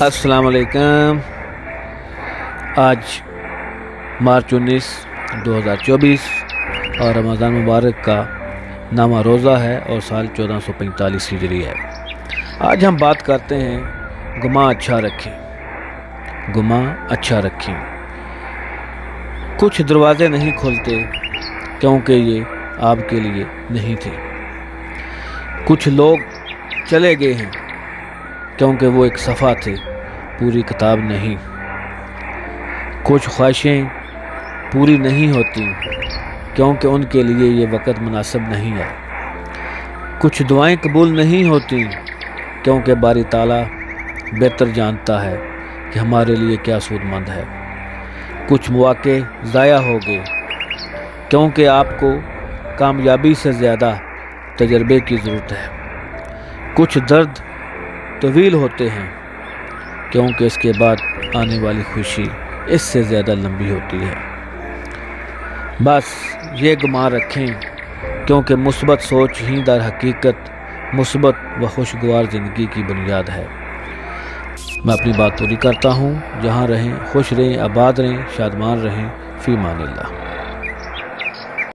अस्सलाम वालेकुम। आज मार्च 19, 2024 और रमज़ान मुबारक का नामा रोज़ा है और साल 1445 हिजरी है। आज हम बात करते हैं गुमा अच्छा रखें, गुमा अच्छा रखें। कुछ दरवाज़े नहीं खुलते क्योंकि ये आपके लिए नहीं थे। कुछ लोग चले गए हैं क्योंकि वो एक सफ़ा थे, पूरी किताब नहीं। कुछ ख्वाहिशें पूरी नहीं होती क्योंकि उनके लिए ये वक़्त मुनासिब नहीं है। कुछ दुआएं कबूल नहीं होती क्योंकि बारी ताला बेहतर जानता है कि हमारे लिए क्या सूदमंद है। कुछ मौके ज़ाया हो गए क्योंकि आपको कामयाबी से ज़्यादा तजर्बे की ज़रूरत है। कुछ दर्द तवील होते हैं क्योंकि इसके बाद आने वाली खुशी इससे ज़्यादा लंबी होती है। बस ये गुमान रखें क्योंकि मुस्बत सोच ही दर हकीकत मुस्बत व खुशगवार ज़िंदगी की बुनियाद है। मैं अपनी बात पूरी करता हूँ। जहाँ रहें खुश रहें, आबाद रहें, शादमान रहें। फ़ी मानिल्लाह।